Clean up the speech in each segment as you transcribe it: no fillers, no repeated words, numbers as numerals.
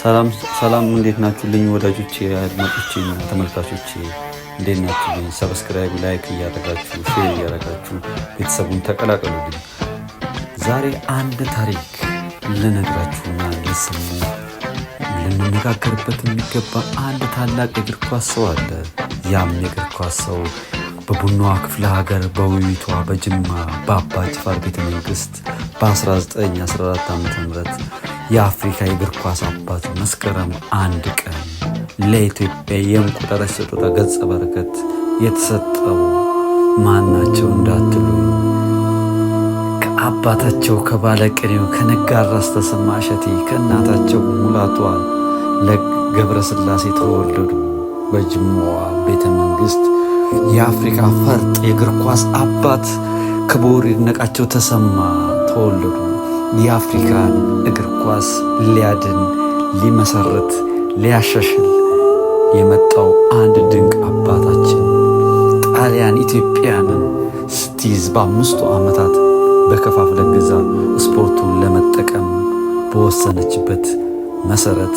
ሰላም እንዴት ናችሁልኝ ወዳጆቼ አድማጮቼ እና ተመልካቾቼ እንዴት ናችሁልኝ? ሰብስክራይብ ላይክ እያደረጋችሁ ሼር እያደረጋችሁ ቤተሰቡን ተቀላቀሉልኝ። ዛሬ አንድ ታሪክ ልነግራችሁና ልትሰሙ ልንነጋገርበት የሚገባ አንድ ታላቅ የእግር ኳስ ሰው አለ። ያም የእግር ኳስ ሰው በቡናዋ ክፍለ ሀገር በውቢቷ በጅማ በአባ ጅፋር ቤተ መንግስት በ1914 ዓ.ም የአፍሪካ የእግር ኳስ አባት መስከረም 1 ቀን ለኢትዮጵያ የእንቁጣጣሽ ስጦታ ገጸ በረከት የተሰጠው ማናቸው እንዳትሉ ከአባታቸው ከባለቅኔው ከነጋድራስ ተሰማ እሸቴ ከእናታቸው ሙላቷ ለገብረ ስላሴ ተወለዱ። በጅማዋ ቤተ መንግስት የአፍሪካ ፈርጥ የእግር ኳስ አባት ክቡር ይድነቃቸው ተሰማ ተወለዱ። የአፍሪካን እግር ኳስ ሊያድን ሊመሰረት ሊያሻሽል የመጣው አንድ ድንቅ አባታችን ጣሊያን ኢትዮጵያንን ስትይዝ በ5 ዓመታት በከፋፍለ ግዛ ስፖርቱን ለመጠቀም በወሰነችበት መሰረት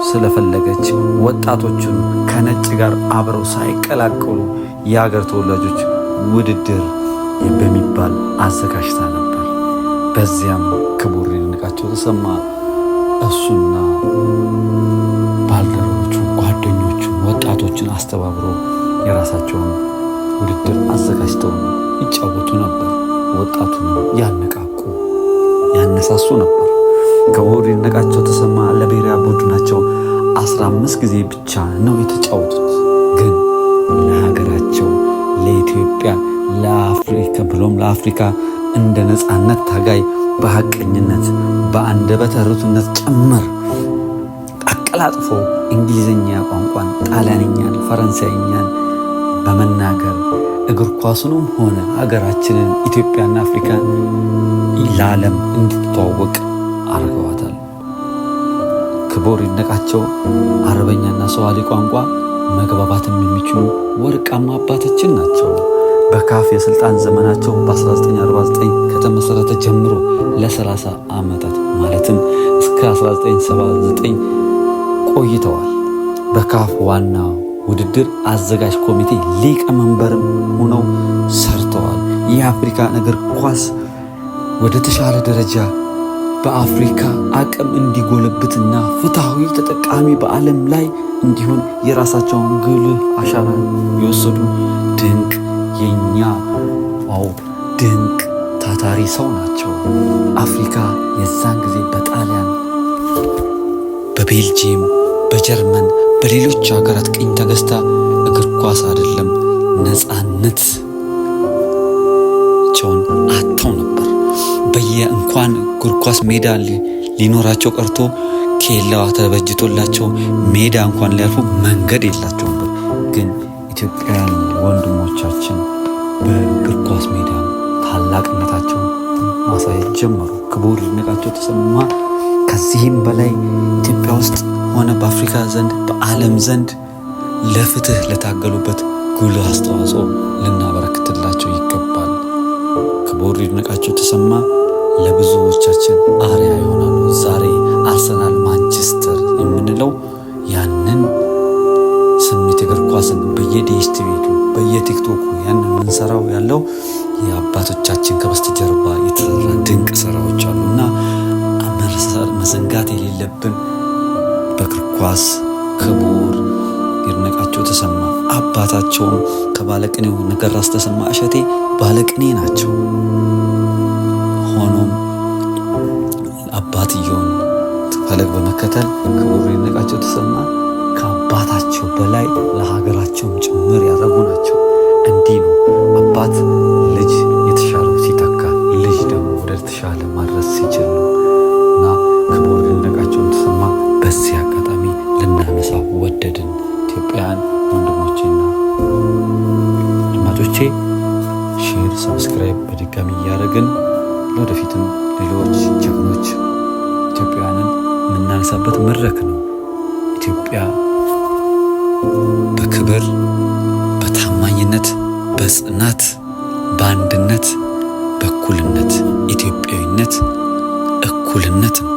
ስለፈለገች ወጣቶቹን ከነጭ ጋር አብረው ሳይቀላቀሉ የሀገር ተወላጆች ውድድር በሚባል አዘጋጅታ ነበር። በዚያም ክቡር ይድነቃቸው ተሰማ እሱና ባልደረቦቹ ጓደኞቹ ወጣቶችን አስተባብሮ የራሳቸውን ውድድር አዘጋጅተው ይጫወቱ ነበር። ወጣቱንም ያነቃቁ ያነሳሱ ነበር። ክቡር ይድነቃቸው ተሰማ ለብሔራዊ ቡድናቸው 15 ጊዜ ብቻ ነው የተጫወቱት። ግን ለሀገራቸው ለኢትዮጵያ ለአፍሪካ ብሎም ለአፍሪካ እንደ ነፃነት ታጋይ በሐቀኝነት በአንደበተ ርቱዕነት ጭምር አቀላጥፎ እንግሊዝኛ ቋንቋን፣ ጣሊያንኛን፣ ፈረንሳይኛን በመናገር እግር ኳሱንም ሆነ ሀገራችንን ኢትዮጵያና አፍሪካን ለዓለም እንድትተዋወቅ አድርገዋታል። ክቡር ይድነቃቸው አረበኛና ሰዋሊ ቋንቋ መግባባትም የሚችሉ ወርቃማ አባታችን ናቸው። በካፍ የስልጣን ዘመናቸው በ1949 ከተመሰረተ ጀምሮ ለ30 ዓመታት ማለትም እስከ 1979 ቆይተዋል። በካፍ ዋና ውድድር አዘጋጅ ኮሚቴ ሊቀመንበርም ሆነው ሰርተዋል። የአፍሪካ እግር ኳስ ወደ ተሻለ ደረጃ በአፍሪካ አቅም እንዲጎለብትና ፍትሃዊ ተጠቃሚ በዓለም ላይ እንዲሆን የራሳቸውን ጉልህ አሻራ የወሰዱ ድንቅ የኛ ድንቅ ታታሪ ሰው ናቸው። አፍሪካ የዛን ጊዜ በጣሊያን በቤልጂየም በጀርመን በሌሎች ሀገራት ቅኝ ተገዝታ እግር ኳስ አይደለም ነፃነታቸውን አጥተው ነበር። እንኳን እግር ኳስ ሜዳ ሊኖራቸው ቀርቶ ኬላዋ ተበጅቶላቸው ሜዳ እንኳን ሊያልፉ መንገድ የላቸው ነበር። ግን ኢትዮጵያውያን ወንድሞቻችን በእግር ኳስ ሜዳ ታላቅነታቸውን ማሳየት ጀመሩ። ክቡር ይድነቃቸው ተሰማ ከዚህም በላይ ኢትዮጵያ ውስጥ ሆነ በአፍሪካ ዘንድ በዓለም ዘንድ ለፍትህ ለታገሉበት ጉልህ አስተዋጽኦ ልናበረክትላቸው ይገባል። ክቡር ይድነቃቸው ተሰማ ለብዙዎቻችን አርአያ ይሆናሉ። ዛሬ አርሰናል፣ ማንቸስተር የምንለው ያንን ስሜት እግር ኳስን በየዲኤስቲቪቱ በየቲክቶኩ ያንን ምንሰራው ያለው የአባቶቻችን ከበስተጀርባ የተሰራ ድንቅ ስራዎች አሉና መዘንጋት የሌለብን በእግር ኳስ ክቡር ይድነቃቸው ተሰማ አባታቸውም ከባለቅኔው ነጋድራስ ተሰማ እሸቴ ባለቅኔ ናቸው። ሆኖም አባትየውን ፈለግ በመከተል ክቡር ይድነቃቸው ተሰማ ከአባታቸው በላይ ለሀገራቸውም ጭምር ያደረጉ ናቸው። እንዲህ ነው አባት ልጅ የተሻለው ሲተካ ልጅ ደግሞ ወደ ተሻለ ማድረስ ሲችል ነው እና ክቡር ይድነቃቸው ተሰማ በዚህ አጋጣሚ ልናነሳው ወደድን። ኢትዮጵያውያን ወንድሞቼና አድማጮቼ ሼር፣ ሰብስክራይብ በድጋሚ እያደረግን ለወደፊትም ሌሎች ጀግኖች ኢትዮጵያውያንን የምናነሳበት መድረክ ነው። ኢትዮጵያ በክብር በታማኝነት በጽናት በአንድነት በእኩልነት ኢትዮጵያዊነት እኩልነት ነው።